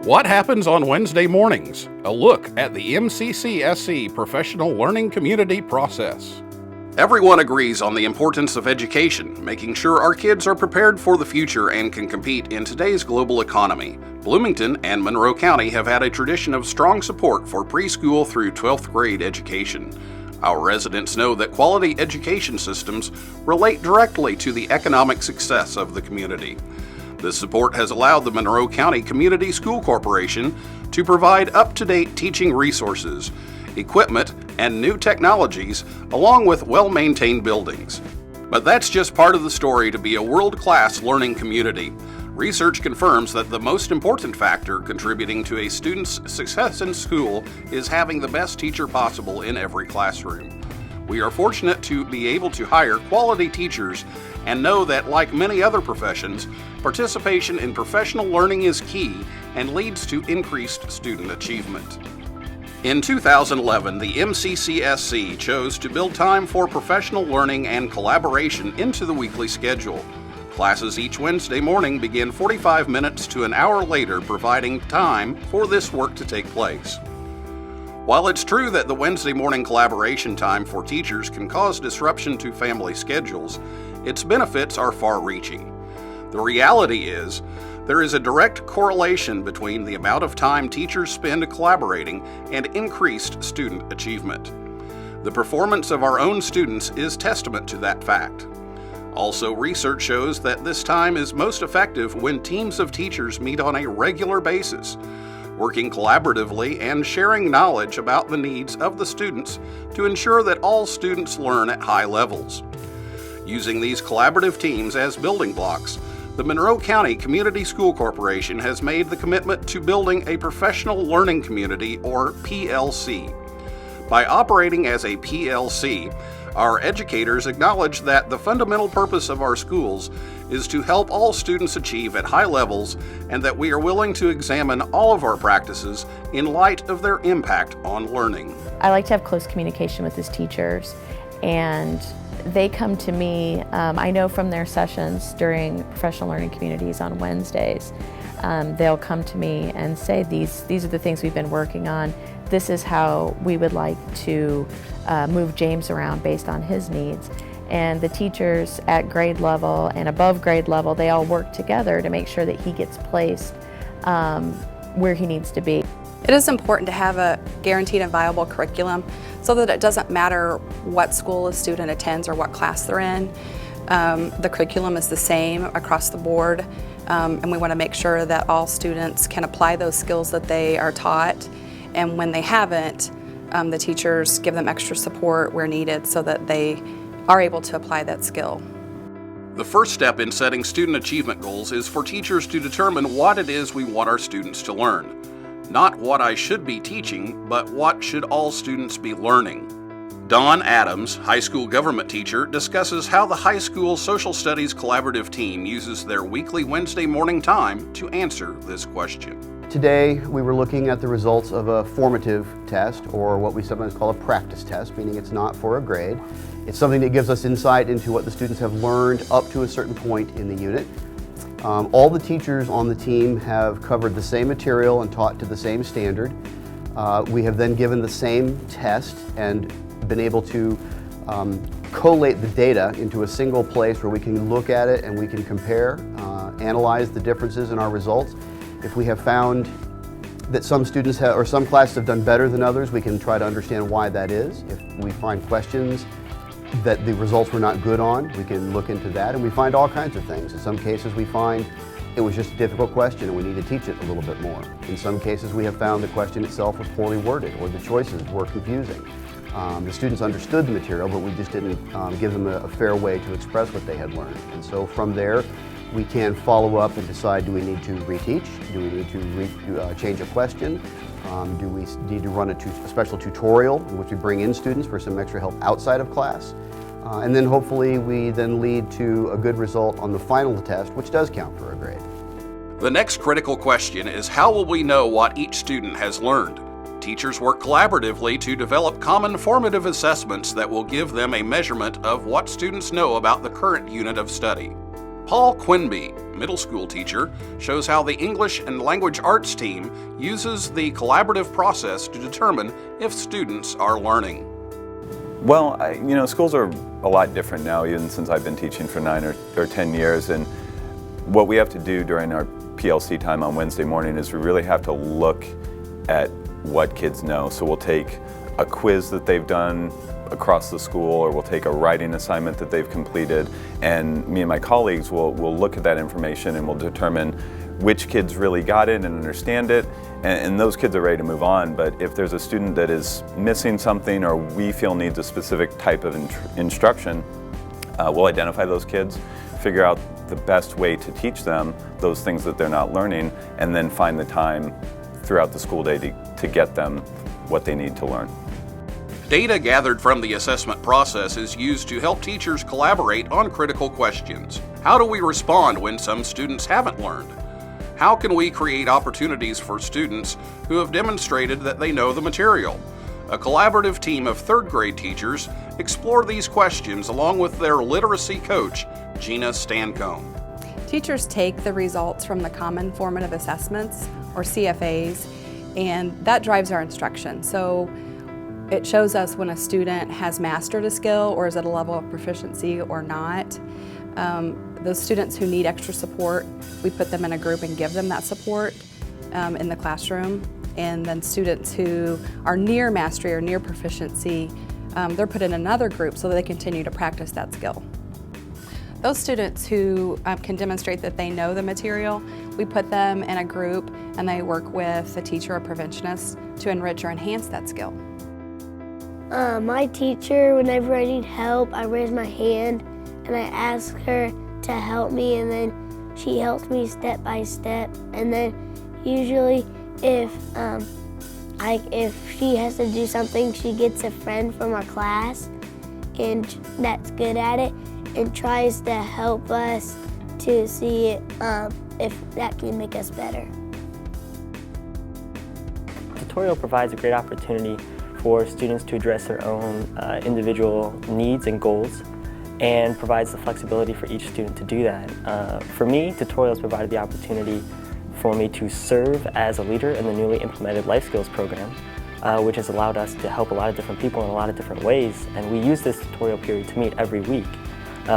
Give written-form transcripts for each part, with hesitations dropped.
What happens on Wednesday mornings? A look at the MCCSC professional learning community process. Everyone agrees on the importance of education, making sure our kids are prepared for the future and can compete in today's global economy. Bloomington and Monroe County have had a tradition of strong support for preschool through 12th grade education. Our residents know that quality education systems relate directly to the economic success of the community. This support has allowed the Monroe County Community School Corporation to provide up-to-date teaching resources, equipment, and new technologies, along with well-maintained buildings. But that's just part of the story to be a world-class learning community. Research confirms that the most important factor contributing to a student's success in school is having the best teacher possible in every classroom. We are fortunate to be able to hire quality teachers and know that, like many other professions, participation in professional learning is key and leads to increased student achievement. In 2011, the MCCSC chose to build time for professional learning and collaboration into the weekly schedule. Classes each Wednesday morning begin 45 minutes to an hour later, providing time for this work to take place. While it's true that the Wednesday morning collaboration time for teachers can cause disruption to family schedules, its benefits are far-reaching. The reality is, there is a direct correlation between the amount of time teachers spend collaborating and increased student achievement. The performance of our own students is testament to that fact. Also, research shows that this time is most effective when teams of teachers meet on a regular basis, working collaboratively and sharing knowledge about the needs of the students to ensure that all students learn at high levels. Using these collaborative teams as building blocks, the Monroe County Community School Corporation has made the commitment to building a professional learning community, or PLC. By operating as a PLC, our educators acknowledge that the fundamental purpose of our schools is to help all students achieve at high levels, and that we are willing to examine all of our practices in light of their impact on learning. I like to have close communication with his teachers, and they come to me, I know from their sessions during professional learning communities on Wednesdays, they'll come to me and say, these are the things we've been working on. This is how we would like to move James around based on his needs. And the teachers at grade level and above grade level, they all work together to make sure that he gets placed where he needs to be. It is important to have a guaranteed and viable curriculum so that it doesn't matter what school a student attends or what class they're in. The curriculum is the same across the board, and we want to make sure that all students can apply those skills that they are taught, and when they haven't, the teachers give them extra support where needed so that they are able to apply that skill. The first step in setting student achievement goals is for teachers to determine what it is we want our students to learn. Not what I should be teaching, but what should all students be learning. Dawn Adams, high school government teacher, discusses how the high school social studies collaborative team uses their weekly Wednesday morning time to answer this question. Today we were looking at the results of a formative test, or what we sometimes call a practice test, meaning it's not for a grade. It's something that gives us insight into what the students have learned up to a certain point in the unit. All the teachers on the team have covered the same material and taught to the same standard. We have then given the same test and been able to collate the data into a single place where we can look at it and we can compare, analyze the differences in our results. If we have found that some students or some classes have done better than others, we can try to understand why that is. If we find questions that the results were not good on, we can look into that, and we find all kinds of things. In some cases we find it was just a difficult question and we need to teach it a little bit more. In some cases we have found the question itself was poorly worded or the choices were confusing. The students understood the material, but we just didn't give them a fair way to express what they had learned. And so from there, we can follow up and decide, do we need to reteach? Do we need to change a question? Do we need to run a special tutorial in which we bring in students for some extra help outside of class? And then hopefully we then lead to a good result on the final test, which does count for a grade. The next critical question is, how will we know what each student has learned? Teachers work collaboratively to develop common formative assessments that will give them a measurement of what students know about the current unit of study. Paul Quinby, middle school teacher, shows how the English and Language Arts team uses the collaborative process to determine if students are learning. Well, schools are a lot different now, even since I've been teaching for 9 or 10 years. And what we have to do during our PLC time on Wednesday morning is we really have to look at what kids know. So we'll take a quiz that they've done across the school, or we'll take a writing assignment that they've completed, and me and my colleagues will look at that information and we'll determine which kids really got it and understand it, and those kids are ready to move on. But if there's a student that is missing something or we feel needs a specific type of instruction, we'll identify those kids, figure out the best way to teach them those things that they're not learning, and then find the time throughout the school day to get them what they need to learn. Data gathered from the assessment process is used to help teachers collaborate on critical questions. How do we respond when some students haven't learned? How can we create opportunities for students who have demonstrated that they know the material? A collaborative team of third grade teachers explore these questions along with their literacy coach, Gina Stancombe. Teachers take the results from the Common Formative Assessments, or CFAs, and that drives our instruction. So it shows us when a student has mastered a skill or is at a level of proficiency or not. Those students who need extra support, we put them in a group and give them that support in the classroom. And then students who are near mastery or near proficiency, they're put in another group so that they continue to practice that skill. Those students who can demonstrate that they know the material, we put them in a group and they work with a teacher or preventionist to enrich or enhance that skill. My teacher, whenever I need help, I raise my hand and I ask her to help me, and then she helps me step by step. And then usually if she has to do something, she gets a friend from our class and that's good at it and tries to help us to see if that can make us better. The tutorial provides a great opportunity for students to address their own individual needs and goals, and provides the flexibility for each student to do that. For me, tutorials provided the opportunity for me to serve as a leader in the newly implemented life skills program, which has allowed us to help a lot of different people in a lot of different ways, and we use this tutorial period to meet every week.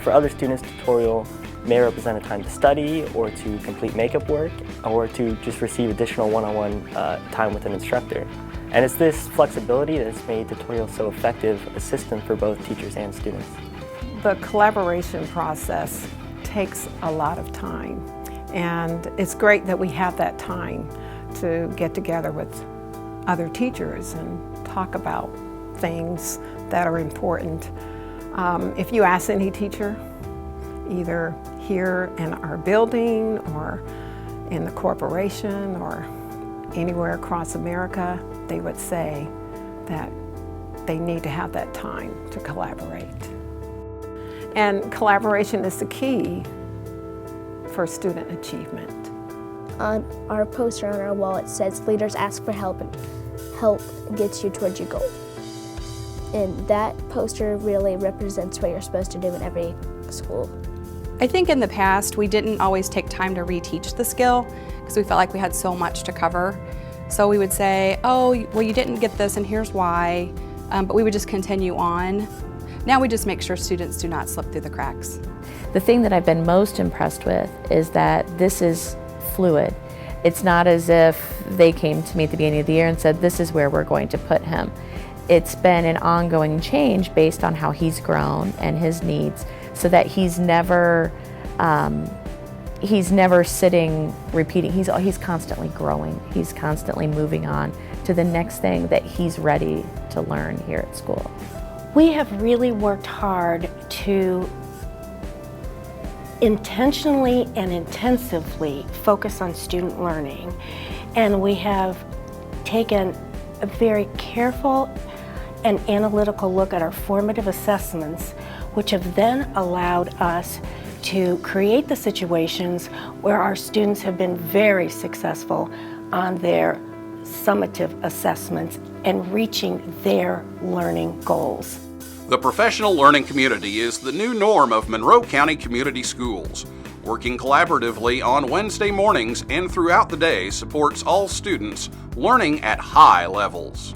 For other students, tutorial may represent a time to study or to complete makeup work or to just receive additional one-on-one time with an instructor. And it's this flexibility that has made tutorial so effective a system for both teachers and students. The collaboration process takes a lot of time, and it's great that we have that time to get together with other teachers and talk about things that are important. If you ask any teacher, either here in our building or in the corporation or anywhere across America, they would say that they need to have that time to collaborate. And collaboration is the key for student achievement. On our poster on our wall, it says, "Leaders ask for help and help gets you towards your goal." And that poster really represents what you're supposed to do in every school. I think in the past we didn't always take time to reteach the skill because we felt like we had so much to cover. So we would say, oh, well, you didn't get this and here's why, but we would just continue on. Now we just make sure students do not slip through the cracks. The thing that I've been most impressed with is that this is fluid. It's not as if they came to me at the beginning of the year and said, this is where we're going to put him. It's been an ongoing change based on how he's grown and his needs, so that he's never sitting, repeating. He's constantly growing. He's constantly moving on to the next thing that he's ready to learn here at school. We have really worked hard to intentionally and intensively focus on student learning, and we have taken a very careful and analytical look at our formative assessments, which have then allowed us to create the situations where our students have been very successful on their summative assessments and reaching their learning goals. The professional learning community is the new norm of Monroe County Community Schools. Working collaboratively on Wednesday mornings and throughout the day supports all students learning at high levels.